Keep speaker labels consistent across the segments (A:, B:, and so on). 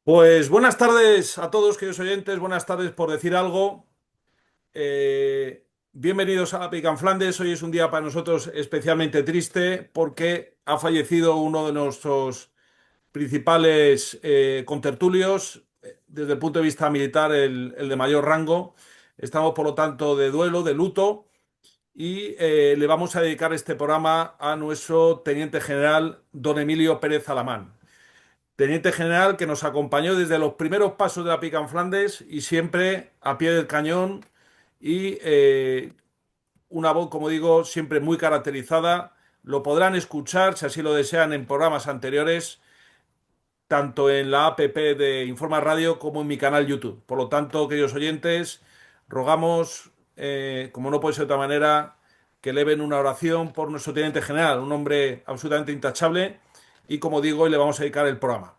A: Pues buenas tardes a todos, queridos oyentes, buenas tardes por decir algo. Bienvenidos a la Pica en Flandes. Hoy es un día para nosotros especialmente triste porque ha fallecido uno de nuestros principales contertulios, desde el punto de vista militar, el de mayor rango. Estamos, por lo tanto, de duelo, de luto, y le vamos a dedicar este programa a nuestro teniente general, don Emilio Pérez Alamán. Teniente general que nos acompañó desde los primeros pasos de la pica en Flandes y siempre a pie del cañón y una voz, como digo, siempre muy caracterizada. Lo podrán escuchar, si así lo desean, en programas anteriores, tanto en la app de Informa Radio como en mi canal YouTube. Por lo tanto, queridos oyentes, rogamos, como no puede ser de otra manera, que eleven una oración por nuestro teniente general, un hombre absolutamente intachable, y como digo, hoy le vamos a dedicar el programa.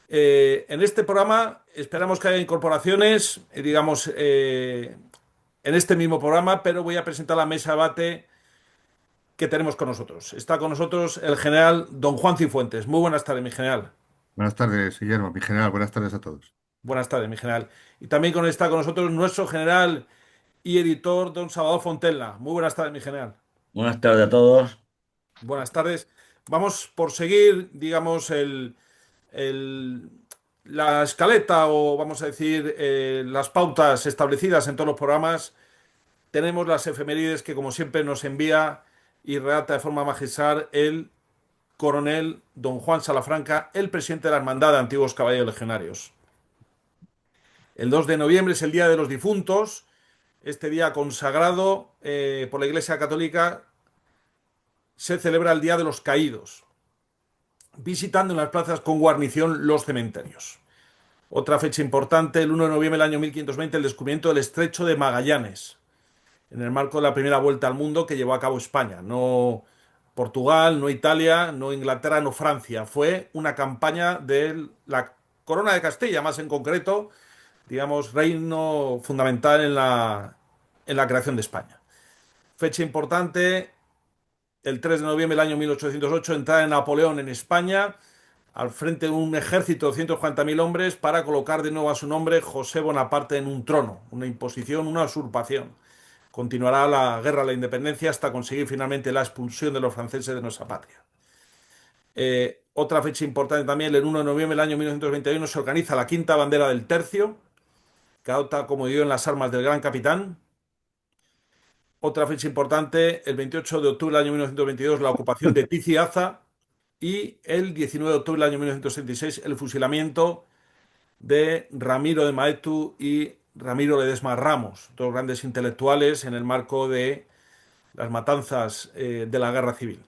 A: En este programa esperamos que haya incorporaciones, en este mismo programa, pero voy a presentar la mesa de debate que tenemos con nosotros. Está con nosotros el general don Juan Cifuentes. Muy buenas tardes, mi general.
B: Buenas tardes, Guillermo, mi general. Buenas tardes a todos.
A: Buenas tardes, mi general. Y también está con nosotros nuestro general y editor, don Salvador Fontella. Muy buenas tardes, mi general.
C: Buenas tardes a todos.
A: Buenas tardes. Vamos por seguir, digamos, el- la escaleta o vamos a decir las pautas establecidas en todos los programas. Tenemos las efemérides que como siempre nos envía y relata de forma magistral el coronel don Juan Salafranca, el presidente de la Hermandad de Antiguos Caballeros Legionarios. El 2 de noviembre es el Día de los Difuntos, este día consagrado por la Iglesia Católica. Se celebra el Día de los Caídos, visitando en las plazas con guarnición los cementerios. Otra fecha importante, el 1 de noviembre del año 1520, el descubrimiento del Estrecho de Magallanes, en el marco de la primera vuelta al mundo que llevó a cabo España. No Portugal, no Italia, no Inglaterra, no Francia. Fue una campaña de la Corona de Castilla, más en concreto, digamos, reino fundamental en la creación de España. Fecha importante, el 3 de noviembre del año 1808, entrada de Napoleón en España, al frente de un ejército de 140.000 hombres para colocar de nuevo a su nombre José Bonaparte en un trono, una imposición, una usurpación. Continuará la guerra de la independencia hasta conseguir finalmente la expulsión de los franceses de nuestra patria. Otra fecha importante también, el 1 de noviembre del año 1921, se organiza la quinta bandera del tercio, que adopta como dio en las armas del gran capitán. Otra fecha importante, el 28 de octubre del año 1922, la ocupación de Tiziaza, y el 19 de octubre del año 1966, el fusilamiento de Ramiro de Maeztu y Ramiro Ledesma Ramos, dos grandes intelectuales en el marco de las matanzas de la guerra civil.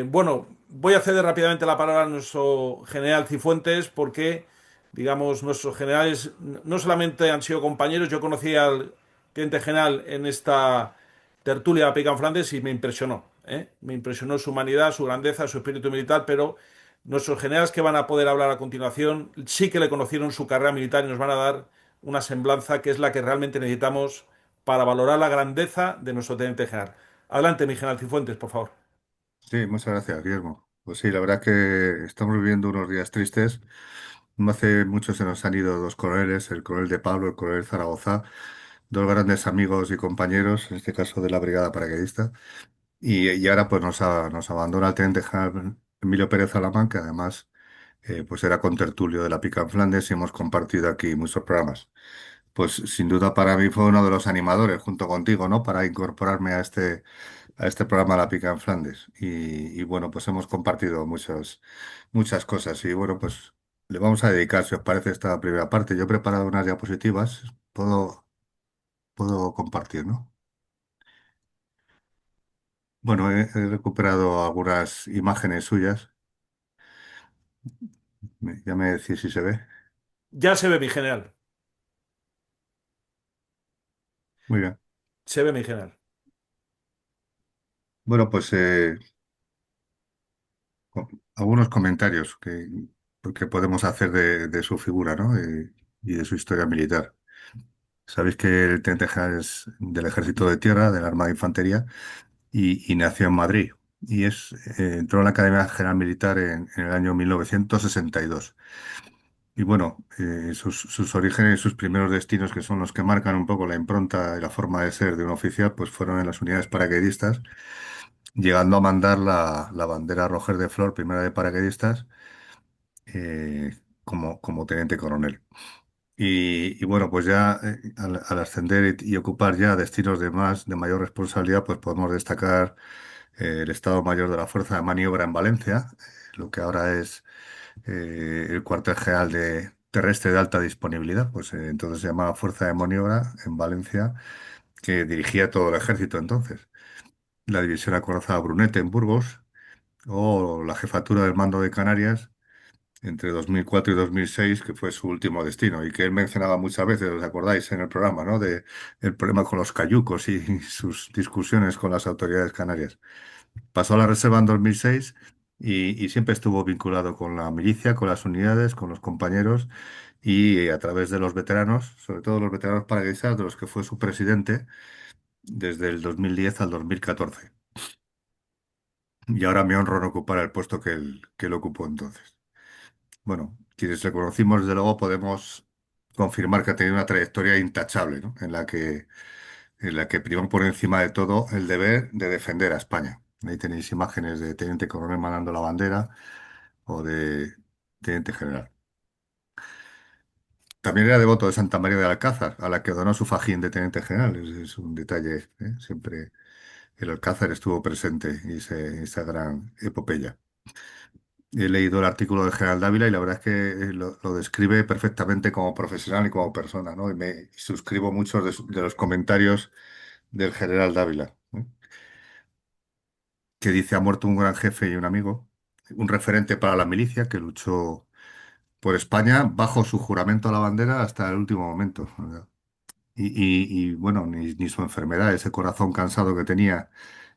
A: Bueno, voy a ceder rápidamente la palabra a nuestro general Cifuentes porque, digamos, nuestros generales no solamente han sido compañeros, yo conocí al teniente general en esta tertulia de Pican Flandes y me impresionó, ¿eh? Me impresionó su humanidad, su grandeza, su espíritu militar, pero nuestros generales que van a poder hablar a continuación sí que le conocieron su carrera militar y nos van a dar una semblanza que es la que realmente necesitamos para valorar la grandeza de nuestro teniente general. Adelante, mi general Cifuentes, por favor.
B: Sí, muchas gracias, Guillermo. Pues sí, la verdad que estamos viviendo unos días tristes. No hace mucho se nos han ido dos coroneles, el coronel de Pablo, el coronel Zaragoza, dos grandes amigos y compañeros, en este caso de la Brigada Paracaidista. Y ahora pues nos abandona el teniente general Emilio Pérez Alamán, que además pues era contertulio de la Pica en Flandes y hemos compartido aquí muchos programas. Pues sin duda para mí fue uno de los animadores junto contigo, ¿no? Para incorporarme a este programa La Pica en Flandes. Y bueno, pues hemos compartido muchas cosas. Y bueno, pues le vamos a dedicar, si os parece, esta primera parte. Yo he preparado unas diapositivas. Puedo compartir, ¿no? Bueno, he recuperado algunas imágenes suyas. Ya me decís si se ve.
A: Ya se ve mi general.
B: Muy bien.
A: Se ve mi general.
B: Bueno, pues algunos comentarios que podemos hacer de su figura, ¿no? Y de su historia militar. Sabéis que el teniente general es del Ejército de Tierra, de la Armada de Infantería, y nació en Madrid. Entró en la Academia General Militar en el año 1962. Y bueno, sus orígenes, sus primeros destinos, que son los que marcan un poco la impronta y la forma de ser de un oficial, pues fueron en las unidades paracaidistas, llegando a mandar la bandera Roger de Flor, primera de paracaidistas, como teniente coronel. Y bueno, pues ya al ascender y ocupar ya destinos de mayor responsabilidad, pues podemos destacar el Estado Mayor de la Fuerza de Maniobra en Valencia, lo que ahora es el cuartel general de terrestre de alta disponibilidad, pues entonces se llamaba Fuerza de Maniobra en Valencia, que dirigía todo el ejército entonces. La división acorazada Brunete en Burgos, o la jefatura del mando de Canarias entre 2004 y 2006, que fue su último destino, y que él mencionaba muchas veces, ¿os acordáis en el programa, ¿no? De el problema con los cayucos y sus discusiones con las autoridades canarias. Pasó a la reserva en 2006 y siempre estuvo vinculado con la milicia, con las unidades, con los compañeros y a través de los veteranos, sobre todo los veteranos paraguayos, de los que fue su presidente desde el 2010 al 2014. Y ahora me honro en ocupar el puesto que él ocupó entonces. Bueno, quienes le conocimos, desde luego, podemos confirmar que ha tenido una trayectoria intachable, ¿no? En la que primó por encima de todo el deber de defender a España. Ahí tenéis imágenes de teniente coronel manando la bandera o de teniente general. También era devoto de Santa María de Alcázar, a la que donó su fajín de teniente general. Es un detalle, ¿eh? Siempre el Alcázar estuvo presente y esa gran epopeya. He leído el artículo de General Dávila y la verdad es que lo describe perfectamente como profesional y como persona, ¿no? Y suscribo muchos de los comentarios del General Dávila, ¿eh? Que dice: ha muerto un gran jefe y un amigo, un referente para la milicia que luchó por España bajo su juramento a la bandera hasta el último momento, ¿verdad? Y bueno, ni su enfermedad, ese corazón cansado que tenía,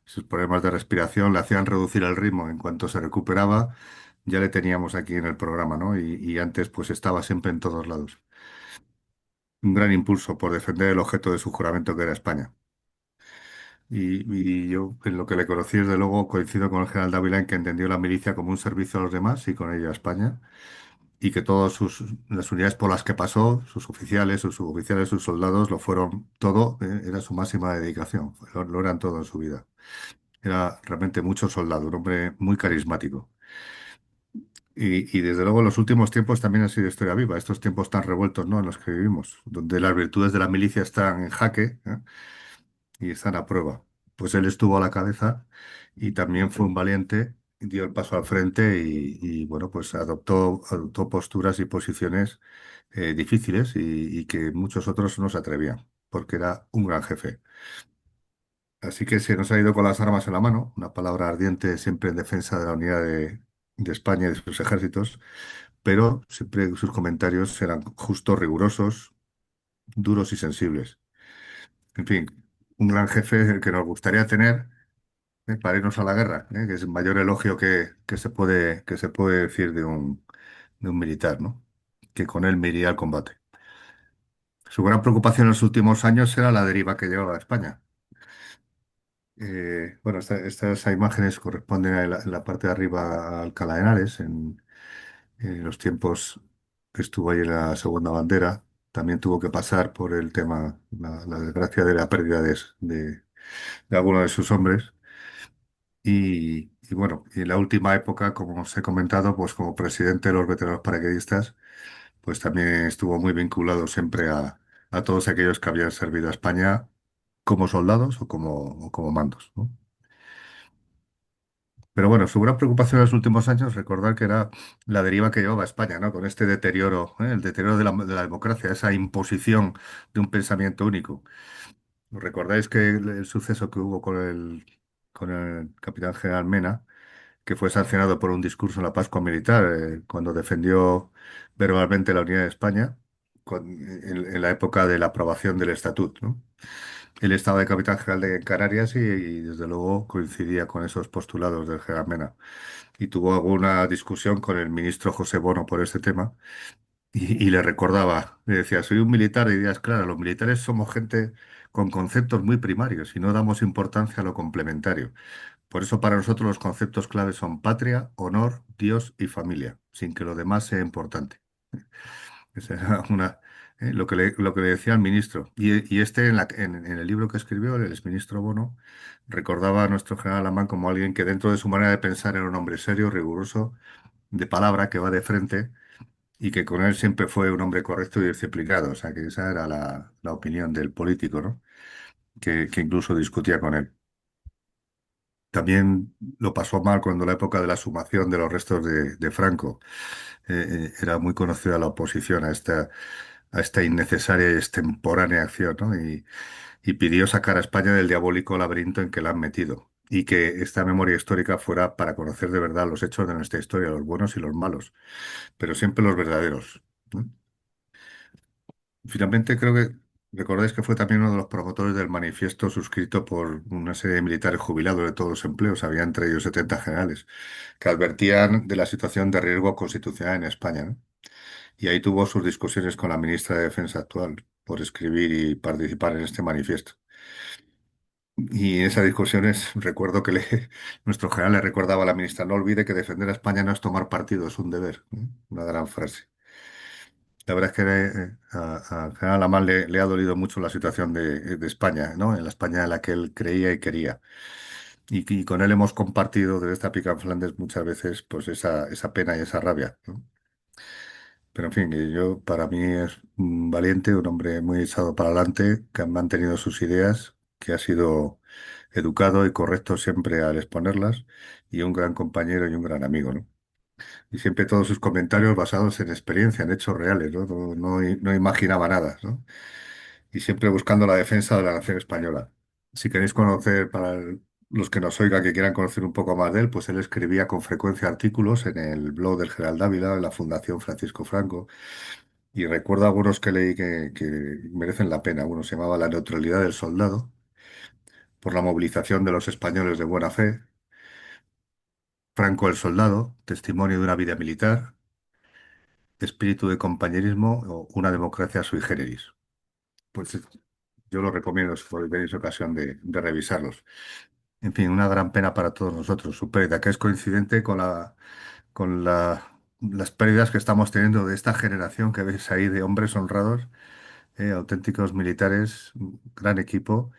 B: sus problemas de respiración le hacían reducir el ritmo. En cuanto se recuperaba, ya le teníamos aquí en el programa, ¿no? Y antes pues estaba siempre en todos lados. Un gran impulso por defender el objeto de su juramento, que era España. Y yo, en lo que le conocí, desde luego, coincido con el general Dávila en que entendió la milicia como un servicio a los demás y con ello a España, y que todas las unidades por las que pasó, sus oficiales, sus suboficiales, sus soldados, lo fueron todo, era su máxima dedicación, lo eran todo en su vida. Era realmente mucho soldado, un hombre muy carismático. Y desde luego en los últimos tiempos también ha sido historia viva, estos tiempos tan revueltos, ¿no?, en los que vivimos, donde las virtudes de la milicia están en jaque, y están a prueba. Pues él estuvo a la cabeza y también fue un valiente, dio el paso al frente y, bueno, pues adoptó posturas y posiciones difíciles y que muchos otros no se atrevían, porque era un gran jefe. Así que se nos ha ido con las armas en la mano, una palabra ardiente siempre en defensa de la unidad de España y de sus ejércitos, pero siempre sus comentarios eran justos, rigurosos, duros y sensibles. En fin, un gran jefe el que nos gustaría tener, para irnos a la guerra, que es el mayor elogio que se puede decir de un militar, ¿no? Que con él me iría al combate. Su gran preocupación en los últimos años era la deriva que llevaba a España. Bueno, estas imágenes corresponden en la parte de arriba a Alcalá de Henares, en los tiempos que estuvo ahí en la segunda bandera. También tuvo que pasar por el tema, la desgracia de la pérdida de algunos de sus hombres. Y bueno, y en la última época, como os he comentado, pues como presidente de los veteranos paracaidistas, pues también estuvo muy vinculado siempre a todos aquellos que habían servido a España como soldados o como mandos, ¿no? Pero bueno, su gran preocupación en los últimos años, recordar que era la deriva que llevaba España, ¿no? Con este deterioro, el deterioro de la democracia, esa imposición de un pensamiento único. ¿Recordáis que el suceso que hubo con el capitán general Mena, que fue sancionado por un discurso en la Pascua Militar, cuando defendió verbalmente la unidad de España, en la época de la aprobación del Estatut, ¿no? Él estaba de capitán general de Canarias y, desde luego coincidía con esos postulados del general Mena. Y tuvo alguna discusión con el ministro José Bono por este tema y le recordaba, le decía: soy un militar de ideas claras, los militares somos gente con conceptos muy primarios y no damos importancia a lo complementario. Por eso para nosotros los conceptos claves son patria, honor, Dios y familia, sin que lo demás sea importante. Esa era lo que le decía al ministro. Y este, en el libro que escribió, el exministro Bono, recordaba a nuestro general Alamán como alguien que dentro de su manera de pensar era un hombre serio, riguroso, de palabra, que va de frente, y que con él siempre fue un hombre correcto y disciplinado. O sea, que esa era la opinión del político, ¿no? Que incluso discutía con él. También lo pasó mal cuando la época de la exhumación de los restos de Franco. Era muy conocida la oposición a esta innecesaria y extemporánea acción, ¿no? Y pidió sacar a España del diabólico laberinto en que la han metido. Y que esta memoria histórica fuera para conocer de verdad los hechos de nuestra historia, los buenos y los malos, pero siempre los verdaderos, ¿no? Finalmente, creo que recordáis que fue también uno de los promotores del manifiesto suscrito por una serie de militares jubilados de todos los empleos, había entre ellos 70 generales, que advertían de la situación de riesgo constitucional en España, ¿no? Y ahí tuvo sus discusiones con la ministra de Defensa actual por escribir y participar en este manifiesto. Y en esas discusiones recuerdo que nuestro general le recordaba a la ministra, no olvide que defender a España no es tomar partido, es un deber, ¿no? Una gran frase. La verdad es que a general Amal le ha dolido mucho la situación de España, ¿no? En la España en la que él creía y quería. Y con él hemos compartido desde esta pica en Flandes muchas veces pues esa pena y esa rabia, ¿no? Pero en fin, para mí es un valiente, un hombre muy echado para adelante, que ha mantenido sus ideas, que ha sido educado y correcto siempre al exponerlas, y un gran compañero y un gran amigo, ¿no? Y siempre todos sus comentarios basados en experiencia, en hechos reales, ¿no? No imaginaba nada, ¿no? Y siempre buscando la defensa de la nación española. Si queréis conocer, los que nos oigan, que quieran conocer un poco más de él, pues él escribía con frecuencia artículos en el blog del General Dávila, en la Fundación Francisco Franco, y recuerdo algunos que leí que merecen la pena. Uno se llamaba La neutralidad del soldado, por la movilización de los españoles de buena fe, Franco el soldado, testimonio de una vida militar, espíritu de compañerismo o una democracia sui generis. Pues yo lo recomiendo si tenéis ocasión de revisarlos. En fin, una gran pena para todos nosotros, su pérdida, que es coincidente las pérdidas que estamos teniendo de esta generación que veis ahí de hombres honrados, auténticos militares, un gran equipo,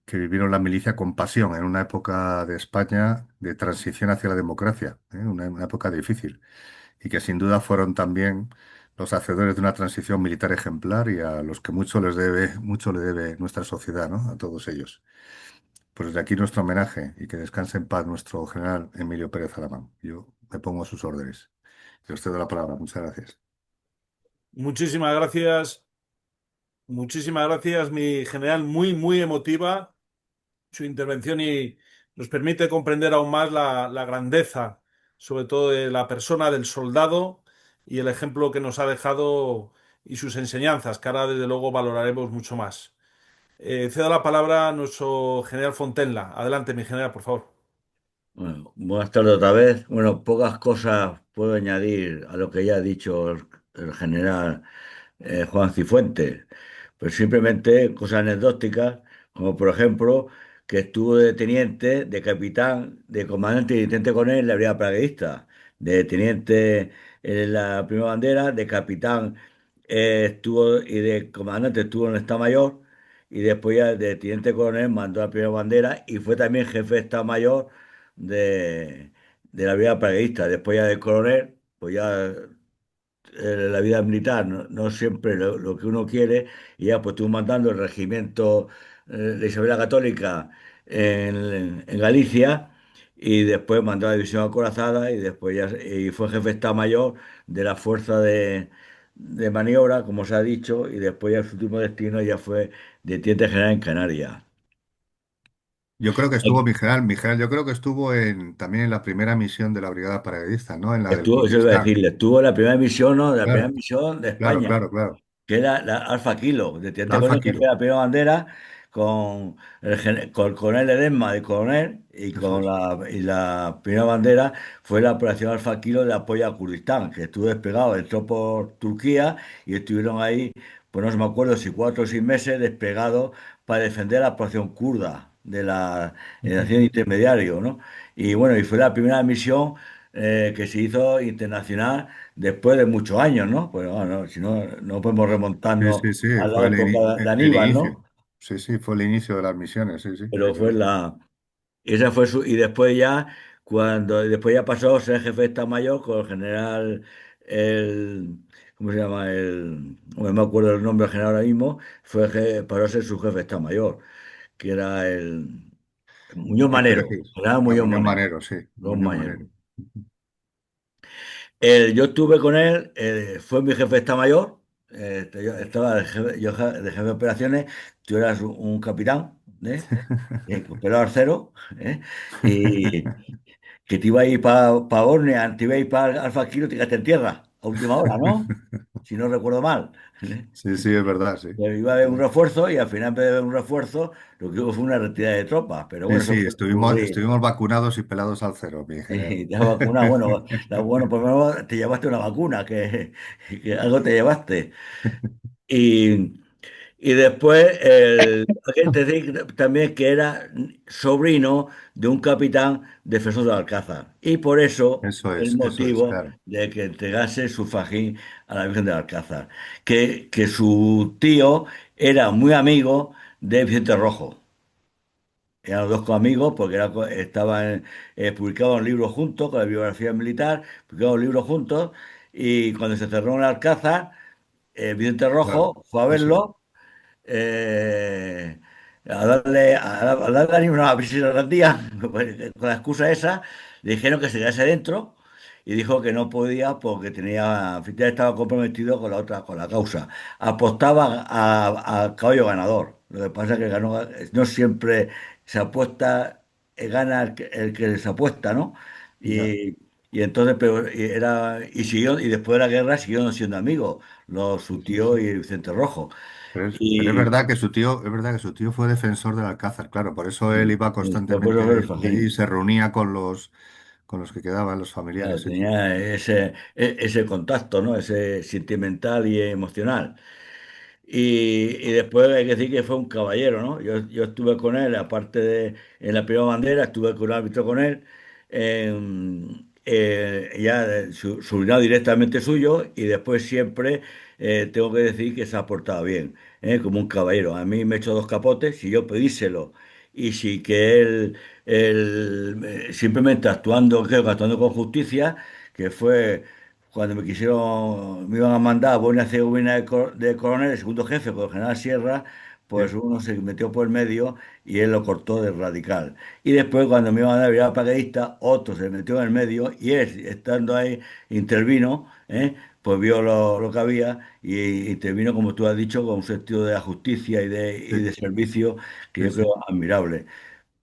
B: que vivieron la milicia con pasión en una época de España de transición hacia la democracia, una época difícil, y que sin duda fueron también los hacedores de una transición militar ejemplar y a los que mucho le debe nuestra sociedad, ¿no? A todos ellos. Pues desde aquí nuestro homenaje y que descanse en paz nuestro general Emilio Pérez Alamán. Yo me pongo a sus órdenes. Y os cedo la palabra. Muchas gracias.
A: Muchísimas muchísimas gracias, mi general, muy, muy emotiva su intervención y nos permite comprender aún más la grandeza, sobre todo de la persona del soldado y el ejemplo que nos ha dejado y sus enseñanzas, que ahora desde luego valoraremos mucho más. Cedo la palabra a nuestro general Fontenla. Adelante, mi general, por favor.
C: Bueno, buenas tardes otra vez. Bueno, pocas cosas puedo añadir a lo que ya ha dicho el general Juan Cifuentes. Pues simplemente cosas anecdóticas, como por ejemplo que estuvo de teniente, de capitán, de comandante y de teniente coronel en la brigada paracaidista, de teniente en la primera bandera, de capitán estuvo y de comandante estuvo en el Estado Mayor y después ya de teniente coronel mandó la primera bandera y fue también jefe de Estado Mayor de, de la brigada paracaidista. Después ya de coronel, pues ya la vida militar no siempre lo que uno quiere, y ya pues estuvo mandando el regimiento de Isabel la Católica en Galicia, y después mandó a la división acorazada, y después ya y fue jefe de Estado Mayor de la fuerza de maniobra, como se ha dicho, y después ya su último destino ya fue de teniente general en Canarias.
B: Yo creo que estuvo mi general, yo creo que estuvo también en la primera misión de la Brigada Paracaidista, ¿no? En la del
C: Estuvo, eso iba a
B: Kurdistán.
C: decirle, estuvo en la primera misión, ¿no? De la primera
B: Claro,
C: misión de
B: claro,
C: España,
B: claro, claro.
C: que era la Alfa Kilo, de
B: La
C: teniente
B: Alfa
C: coronel, jefe de
B: Kilo.
C: la primera bandera, con el coronel Ledesma de coronel, y
B: Eso
C: con
B: es.
C: la primera bandera fue la operación Alfa Kilo de apoyo a Kurdistán, que estuvo despegado, entró por Turquía y estuvieron ahí, pues no me acuerdo si 4 o 6 meses desplegados para defender la población kurda de la
B: Ujú.
C: nación intermediario, ¿no? Y bueno, y fue la primera misión. que se hizo internacional después de muchos años, ¿no? Pues bueno, si no, no podemos
B: Sí,
C: remontarnos
B: sí, sí,
C: a la
B: fue
C: época de
B: el
C: Aníbal,
B: inicio.
C: ¿no?
B: Sí, sí, fue el inicio de las misiones, sí, sí,
C: Pero
B: hay que
C: fue
B: ver.
C: la... Esa fue su... Y después ya, cuando después ya pasó a ser jefe de Estado Mayor con el general, el... ¿Cómo se llama? No me acuerdo el nombre del general ahora mismo, pasó a ser su jefe de Estado Mayor, que era el Muñoz
B: Pero
C: Manero, general
B: a
C: Muñoz
B: Muñoz
C: Manero.
B: Manero, sí,
C: Muñoz
B: Muñoz
C: Manero.
B: Manero.
C: Yo estuve con él, fue mi jefe de Estado Mayor, yo estaba de jefe de operaciones, tú eras un capitán, ¿eh? Con pelo arcero, ¿eh? Y que te iba a ir para Borneo, te iba a ir para Alfa Kilo, te quedaste en tierra, a última hora, ¿no? Si no recuerdo mal. ¿Eh?
B: Sí, sí, es verdad, sí.
C: Pero iba a haber un refuerzo y al final, en vez de haber un refuerzo, lo que hubo fue una retirada de tropas. Pero
B: Sí,
C: bueno, eso
B: sí,
C: puede ocurrir.
B: estuvimos vacunados y pelados al cero, mi general.
C: Y te has vacunado, bueno, bueno, por lo menos te llevaste una vacuna, que algo te llevaste. Y, y después, hay que decir también que era sobrino de un capitán defensor de Alcázar. Y por eso el
B: Eso es,
C: motivo
B: claro.
C: de que entregase su fajín a la Virgen de Alcázar. Que su tío era muy amigo de Vicente Rojo. Eran los dos amigos porque estaban publicados libros juntos, con la biografía militar, publicados libros juntos. Y cuando se cerró el Alcázar, Vicente
B: Claro,
C: Rojo fue a
B: eso es.
C: verlo, a darle ánimo una visita al día, con la excusa esa, le dijeron que se quedase dentro y dijo que no podía porque tenía, ya estaba comprometido con la otra, con la causa. Apostaba a caballo ganador. Lo que pasa es que ganó, no siempre se apuesta, gana el que se apuesta, ¿no?
B: Ya.
C: Y, y entonces, pero y siguió, y después de la guerra siguieron siendo amigos, su
B: Sí, sí,
C: tío
B: sí.
C: y Vicente Rojo.
B: Pero es
C: Y,
B: verdad que es verdad que su tío fue defensor del Alcázar, claro, por eso él iba
C: y después por eso fue el
B: constantemente allí y
C: Fajín.
B: se reunía con los que quedaban, los
C: Claro,
B: familiares, sí, sí.
C: tenía ese contacto, ¿no? Ese sentimental y emocional. Y después hay que decir que fue un caballero, ¿no? Yo estuve con él, aparte de en la primera bandera, estuve con un árbitro con él, subordinado directamente suyo, y después siempre tengo que decir que se ha portado bien, como un caballero. A mí me echó dos capotes, si yo pedíselo, y si que simplemente actuando, creo que actuando con justicia, que fue cuando me iban a mandar a Bosnia-Herzegovina de coronel, el segundo jefe, con el general Sierra, pues
B: Sí,
C: uno se metió por el medio y él lo cortó de radical. Y después, cuando me iban a dar virar paracaidista, otro se metió en el medio y él, estando ahí, intervino, pues vio lo que había y intervino, como tú has dicho, con un sentido de la justicia y
B: sí,
C: de servicio que
B: sí,
C: yo
B: sí,
C: creo admirable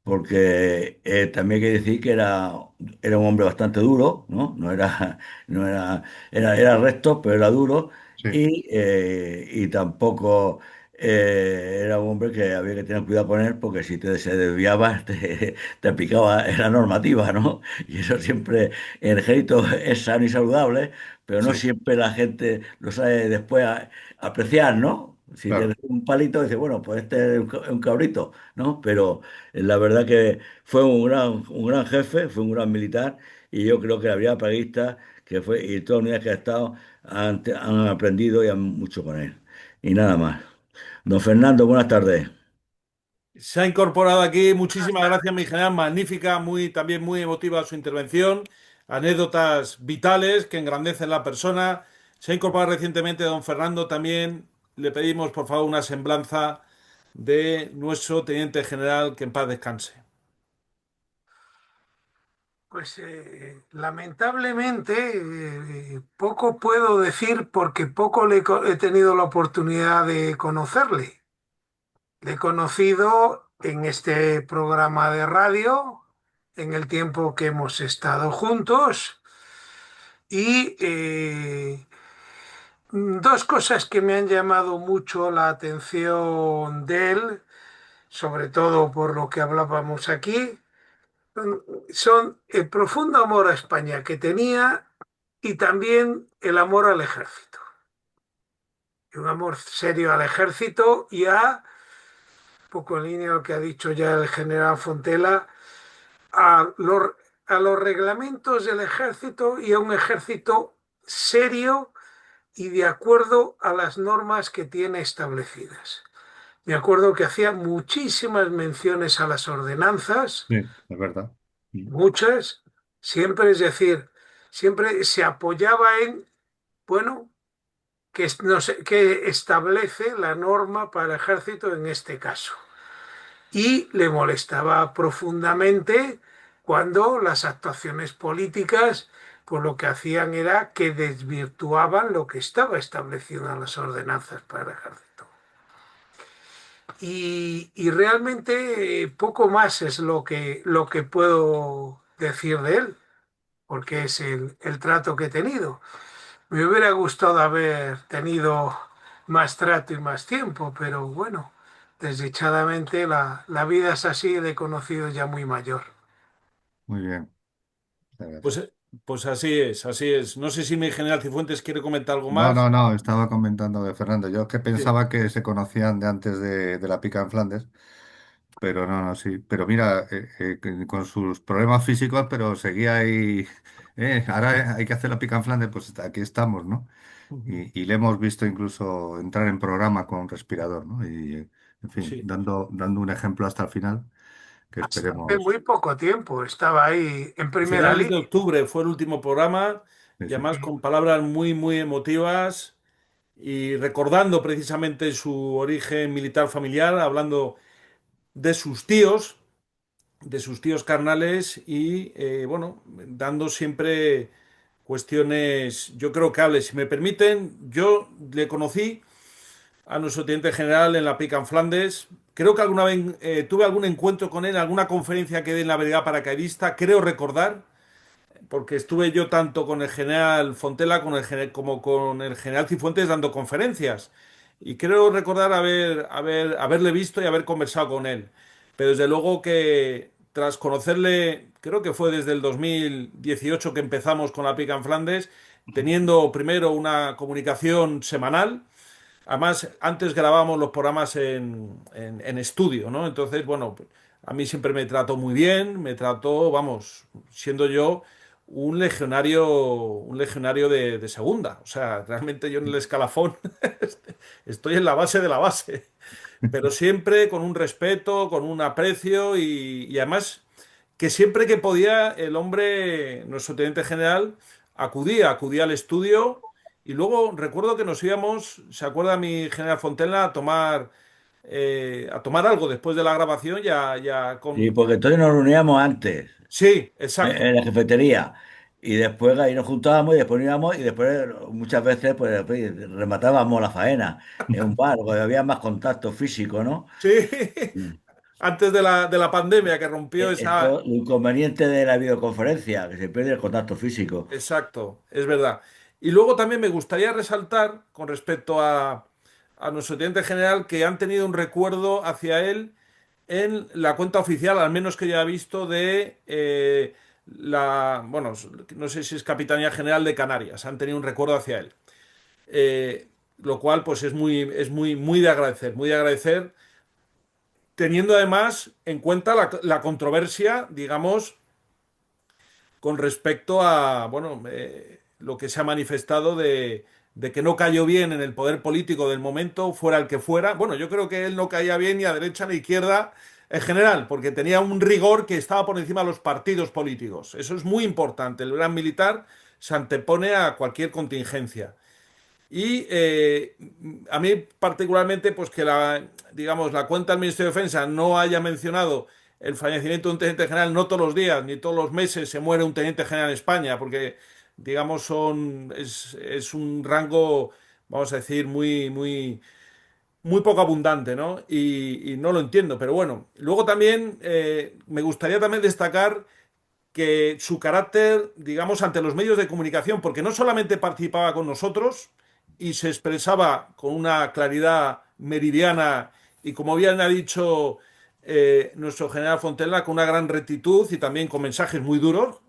C: porque también hay que decir que era un hombre bastante duro, ¿no? No era, era recto, pero era duro
B: sí,
C: y tampoco era un hombre que había que tener cuidado con él porque si se desviabas te picaba en la normativa, ¿no? Y eso siempre en el ejército es sano y saludable, pero no
B: sí,
C: siempre la gente lo sabe después apreciar, ¿no? Si te da
B: claro.
C: un palito, dice, bueno, pues este es un cabrito, ¿no? Pero la verdad que fue un gran jefe, fue un gran militar y yo creo que la brigada Praguista que fue y todas las unidades que ha estado han aprendido y han mucho con él. Y nada más. Don Fernando, buenas tardes.
A: Se ha incorporado aquí. Muchísimas gracias, mi general. Magnífica, muy, también muy emotiva su intervención. Anécdotas vitales que engrandecen la persona. Se ha incorporado recientemente don Fernando también. Le pedimos, por favor, una semblanza de nuestro teniente general, que en paz descanse.
D: Pues lamentablemente poco puedo decir porque poco he tenido la oportunidad de conocerle. Le he conocido en este programa de radio, en el tiempo que hemos estado juntos y dos cosas que me han llamado mucho la atención de él, sobre todo por lo que hablábamos aquí, son el profundo amor a España que tenía y también el amor al ejército. Y un amor serio al ejército y poco en línea lo que ha dicho ya el general Fontela, a, los, a los reglamentos del ejército y a un ejército serio y de acuerdo a las normas que tiene establecidas. Me acuerdo que hacía muchísimas menciones a las ordenanzas,
B: Sí, es verdad.
D: muchas, siempre, es decir, siempre se apoyaba en, bueno, no sé, que establece la norma para el ejército en este caso. Y le molestaba profundamente cuando las actuaciones políticas, pues lo que hacían era que desvirtuaban lo que estaba establecido en las ordenanzas para el ejército. Y realmente poco más es lo que puedo decir de él, porque es el trato que he tenido. Me hubiera gustado haber tenido más trato y más tiempo, pero bueno, desdichadamente la vida es así, le he conocido ya muy mayor.
B: Muy bien, muchas
A: Pues,
B: gracias.
A: pues así es, así es. No sé si mi general Cifuentes quiere comentar algo
B: No, no,
A: más.
B: no, estaba comentando de Fernando. Yo que
A: Sí.
B: pensaba que se conocían de antes de la pica en Flandes, pero no, no, sí. Pero mira, con sus problemas físicos, pero seguía ahí. Ahora hay que hacer la pica en Flandes, pues aquí estamos, ¿no?
A: Ujú.
B: Y le hemos visto incluso entrar en programa con respirador, ¿no? Y, en fin,
A: Sí.
B: dando un ejemplo hasta el final, que
D: Hasta hace
B: esperemos.
D: muy poco tiempo estaba ahí en primera
A: Finales de
D: línea.
A: octubre fue el último programa
B: Sí,
A: y
B: sí.
A: además con palabras muy, muy emotivas y recordando precisamente su origen militar familiar, hablando de de sus tíos carnales y, bueno, dando siempre cuestiones, yo creo que hables. Si me permiten, yo le conocí a nuestro teniente general en la Pica en Flandes. Creo que alguna vez tuve algún encuentro con él, alguna conferencia que dé en la Brigada Paracaidista, creo recordar, porque estuve yo tanto con el general Fontela como con el general Cifuentes dando conferencias. Y creo recordar haberle visto y haber conversado con él. Pero desde luego que tras conocerle, creo que fue desde el 2018 que empezamos con la Pica en Flandes, teniendo primero una comunicación semanal. Además, antes grabábamos los programas en estudio, ¿no? Entonces, bueno, a mí siempre me trató muy bien, me trató, vamos, siendo yo un legionario de segunda. O sea, realmente yo en el escalafón estoy en la base de la base, pero siempre con un respeto, con un aprecio y además que siempre que podía el hombre, nuestro teniente general, acudía al estudio y luego recuerdo que nos íbamos, ¿se acuerda mi general Fontella, a tomar algo después de la grabación ya
C: Sí,
A: con...
C: porque entonces nos reuníamos antes
A: Sí, exacto,
C: en la cafetería y después ahí nos juntábamos y después íbamos y después muchas veces pues, rematábamos la faena en un bar, porque había más contacto físico, ¿no?
A: sí,
C: Mm.
A: antes de la pandemia que rompió esa...
C: Esto, lo inconveniente de la videoconferencia, que se pierde el contacto físico.
A: Exacto, es verdad. Y luego también me gustaría resaltar con respecto a nuestro teniente general que han tenido un recuerdo hacia él en la cuenta oficial, al menos que yo haya visto, de bueno, no sé si es Capitanía General de Canarias, han tenido un recuerdo hacia él. Lo cual, pues es muy de agradecer, teniendo además en cuenta la controversia, digamos, con respecto a, bueno, lo que se ha manifestado de que no cayó bien en el poder político del momento, fuera el que fuera. Bueno, yo creo que él no caía bien ni a derecha ni a izquierda en general, porque tenía un rigor que estaba por encima de los partidos políticos. Eso es muy importante. El gran militar se antepone a cualquier contingencia. Y a mí particularmente, pues que digamos, la cuenta del Ministerio de Defensa no haya mencionado el fallecimiento de un teniente general, no todos los días ni todos los meses se muere un teniente general en España, porque, digamos, es un rango, vamos a decir, muy poco abundante, ¿no? Y no lo entiendo, pero bueno. Luego también me gustaría también destacar que su carácter, digamos, ante los medios de comunicación, porque no solamente participaba con nosotros y se expresaba con una claridad meridiana y, como bien ha dicho nuestro general Fontella, con una gran rectitud y también con mensajes muy duros.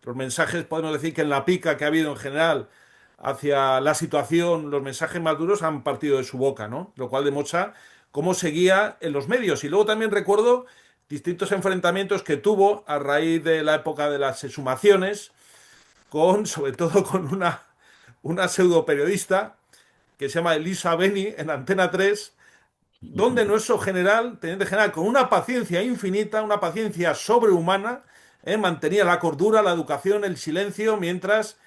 A: Los mensajes, podemos decir que en la pica que ha habido en general hacia la situación, los mensajes más duros han partido de su boca, ¿no? Lo cual demuestra cómo seguía en los medios. Y luego también recuerdo distintos enfrentamientos que tuvo a raíz de la época de las exhumaciones, sobre todo con una pseudo periodista que se llama Elisa Beni en Antena 3, donde nuestro general, teniente general, con una paciencia infinita, una paciencia sobrehumana, mantenía la cordura, la educación, el silencio, mientras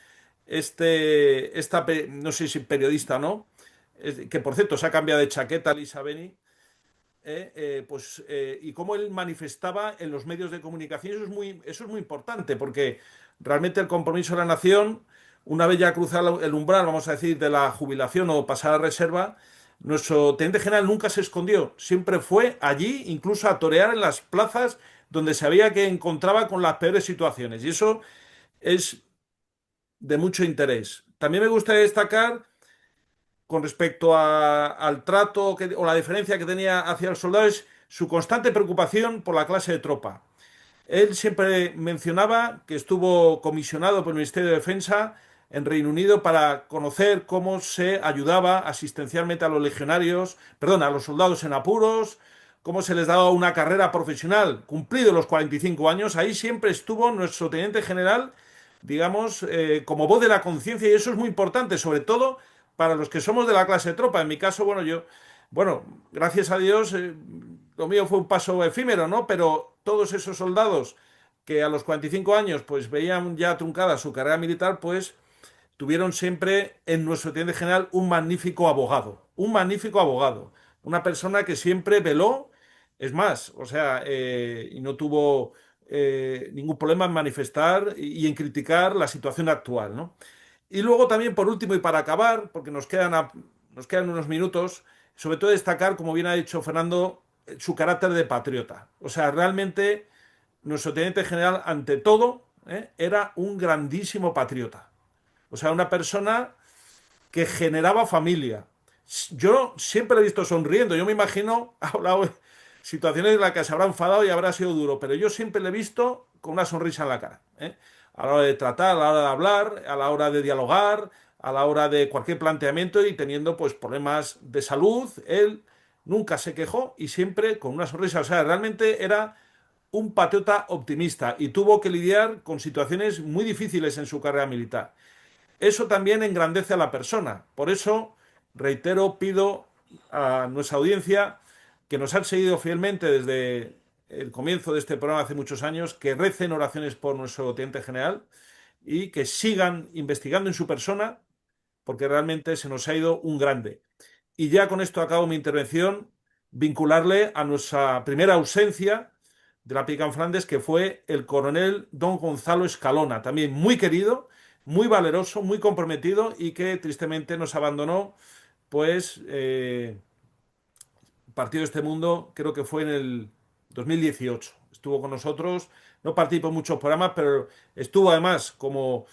A: no sé si periodista o no, que por cierto se ha cambiado de chaqueta, Elisa Beni, y cómo él manifestaba en los medios de comunicación. Eso es muy importante, porque realmente el compromiso de la nación, una vez ya cruzado el umbral, vamos a decir, de la jubilación o pasar a reserva, nuestro teniente general nunca se escondió, siempre fue allí, incluso a torear en las plazas donde sabía que encontraba con las peores situaciones. Y eso es de mucho interés. También me gustaría destacar con respecto al trato o la diferencia que tenía hacia los soldados, su constante preocupación por la clase de tropa. Él siempre mencionaba que estuvo comisionado por el Ministerio de Defensa en Reino Unido para conocer cómo se ayudaba asistencialmente a los legionarios, perdón, a los soldados en apuros, cómo se les daba una carrera profesional, cumplido los 45 años. Ahí siempre estuvo nuestro teniente general, digamos, como voz de la conciencia, y eso es muy importante, sobre todo para los que somos de la clase de tropa. En mi caso, bueno, gracias a Dios, lo mío fue un paso efímero, ¿no? Pero todos esos soldados que a los 45 años pues veían ya truncada su carrera militar, pues tuvieron siempre en nuestro teniente general un magnífico abogado, una persona que siempre veló, es más, o sea, y no tuvo ningún problema en manifestar y en criticar la situación actual, ¿no? Y luego también, por último, y para acabar, porque nos quedan unos minutos, sobre todo destacar, como bien ha dicho Fernando, su carácter de patriota. O sea, realmente nuestro teniente general, ante todo, era un grandísimo patriota. O sea, una persona que generaba familia. Yo siempre le he visto sonriendo. Yo me imagino, ha hablado de situaciones en las que se habrá enfadado y habrá sido duro, pero yo siempre le he visto con una sonrisa en la cara. A la hora de tratar, a la hora de hablar, a la hora de dialogar, a la hora de cualquier planteamiento y teniendo pues problemas de salud, él nunca se quejó y siempre con una sonrisa. O sea, realmente era un patriota optimista y tuvo que lidiar con situaciones muy difíciles en su carrera militar. Eso también engrandece a la persona. Por eso, reitero, pido a nuestra audiencia que nos han seguido fielmente desde el comienzo de este programa hace muchos años, que recen oraciones por nuestro teniente general y que sigan investigando en su persona, porque realmente se nos ha ido un grande. Y ya con esto acabo mi intervención, vincularle a nuestra primera ausencia de la Pica en Flandes, que fue el coronel don Gonzalo Escalona, también muy querido, muy valeroso, muy comprometido y que tristemente nos abandonó, pues partió de este mundo, creo que fue en el 2018. Estuvo con nosotros, no participó en muchos programas, pero estuvo además como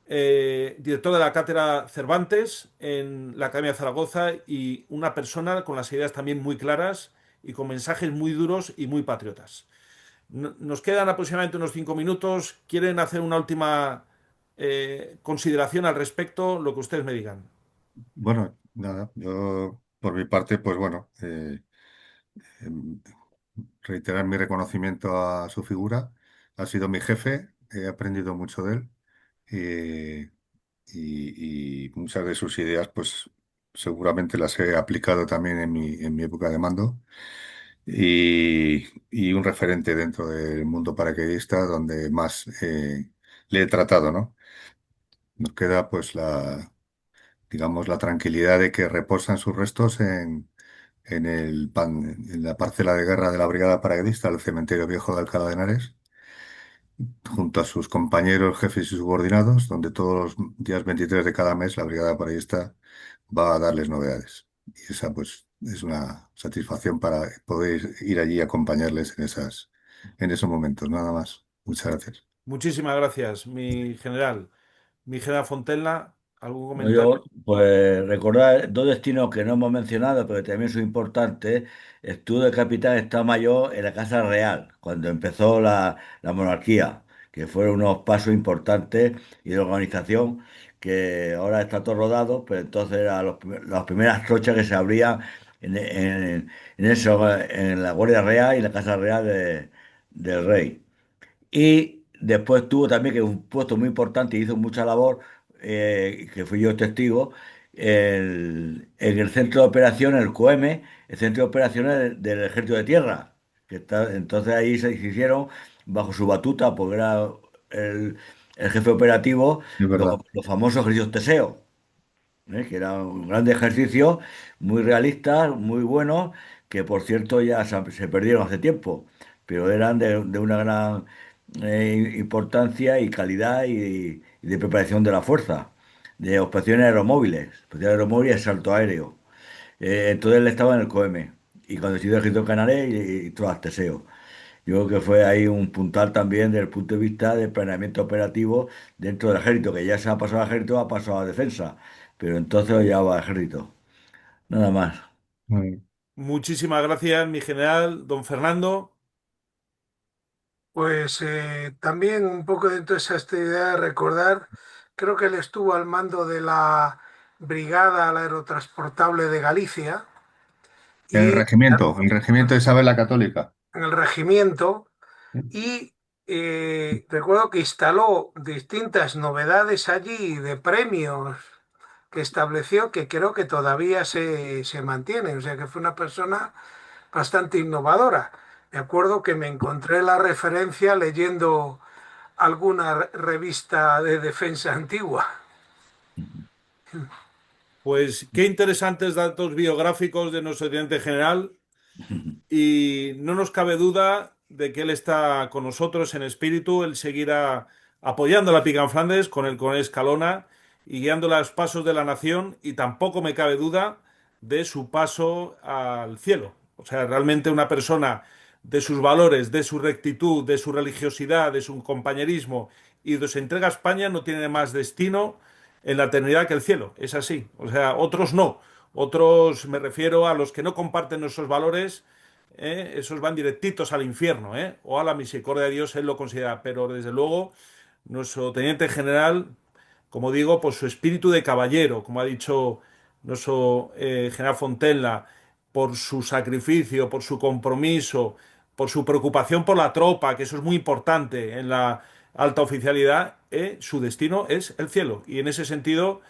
A: director de la cátedra Cervantes en la Academia de Zaragoza y una persona con las ideas también muy claras y con mensajes muy duros y muy patriotas. Nos quedan aproximadamente unos 5 minutos. ¿Quieren hacer una última consideración al respecto? Lo que ustedes me digan.
B: Bueno, nada, yo por mi parte, pues bueno, em, reiterar mi reconocimiento a su figura. Ha sido mi jefe, he aprendido mucho de él y muchas de sus ideas, pues seguramente las he aplicado también en mi época de mando. Y un referente dentro del mundo paracaidista donde más le he tratado, ¿no? Nos queda pues digamos, la tranquilidad de que reposan sus restos en la parcela de guerra de la Brigada Paracaidista del Cementerio Viejo de Alcalá de Henares, junto a sus compañeros, jefes y subordinados, donde todos los días 23 de cada mes la Brigada Paracaidista va a darles novedades. Y esa pues es una satisfacción para poder ir allí y acompañarles en esos momentos, nada más. Muchas gracias.
A: Muchísimas gracias, mi general. Mi general Fontella, ¿algún
C: No,
A: comentario?
C: yo, pues recordar dos destinos que no hemos mencionado, pero que también son importantes. Estuve de capitán de Estado Mayor en la Casa Real, cuando empezó la monarquía, que fueron unos pasos importantes y de organización, que ahora está todo rodado, pero entonces eran las primeras trochas que se abrían en eso, en la Guardia Real y en la Casa Real del Rey. Y después tuvo también que un puesto muy importante y hizo mucha labor, que fui yo testigo, en el centro de operaciones, el COEME, el centro de operaciones del Ejército de Tierra. Entonces ahí se hicieron bajo su batuta, porque era el, el jefe operativo,
B: Es verdad.
C: los famosos ejercicios Teseo, que era un gran ejercicio, muy realista, muy bueno, que por cierto ya se perdieron hace tiempo, pero eran de una gran importancia y calidad y de preparación de la fuerza, de operaciones aeromóviles y salto aéreo. Entonces él estaba en el COEME y cuando decidió el ejército canario y todo Teseo. Yo creo que fue ahí un puntal también desde el punto de vista del planeamiento operativo dentro del ejército, que ya se ha pasado al ejército, ha pasado a defensa, pero entonces ya va al ejército. Nada más.
B: Muy
A: Muchísimas gracias, mi general, don Fernando.
D: Pues también un poco dentro de esa idea de recordar, creo que él estuvo al mando de la Brigada Aerotransportable de Galicia y
B: el regimiento de Isabel la Católica.
D: en el regimiento y recuerdo que instaló distintas novedades allí de premios que estableció que creo que todavía se mantienen, o sea que fue una persona bastante innovadora. Me acuerdo que me encontré la referencia leyendo alguna revista de defensa antigua.
A: Pues qué interesantes datos biográficos de nuestro teniente general y no nos cabe duda de que él está con nosotros en espíritu, él seguirá apoyando a la Pica en Flandes con el coronel Escalona y guiando los pasos de la nación y tampoco me cabe duda de su paso al cielo. O sea, realmente una persona de sus valores, de su rectitud, de su religiosidad, de su compañerismo y de su entrega a España no tiene más destino en la eternidad que el cielo. Es así. O sea, otros no. Otros me refiero a los que no comparten nuestros valores, esos van directitos al infierno, o a la misericordia de Dios, él lo considera. Pero desde luego, nuestro teniente general, como digo, por su espíritu de caballero, como ha dicho nuestro general Fontella, por su sacrificio, por su compromiso, por su preocupación por la tropa, que eso es muy importante en la alta oficialidad, su destino es el cielo. Y en ese sentido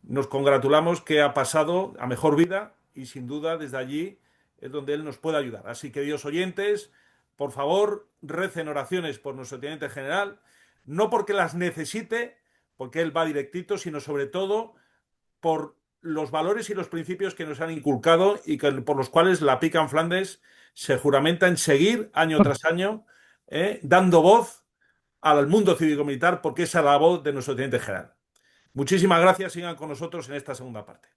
A: nos congratulamos que ha pasado a mejor vida y sin duda desde allí es donde él nos puede ayudar. Así que, Dios oyentes, por favor, recen oraciones por nuestro teniente general, no porque las necesite, porque él va directito, sino sobre todo por los valores y los principios que nos han inculcado y por los cuales la Pica en Flandes se juramenta en seguir año tras año, dando voz al mundo cívico-militar, porque esa es la voz de nuestro teniente general. Muchísimas gracias, sigan con nosotros en esta segunda parte.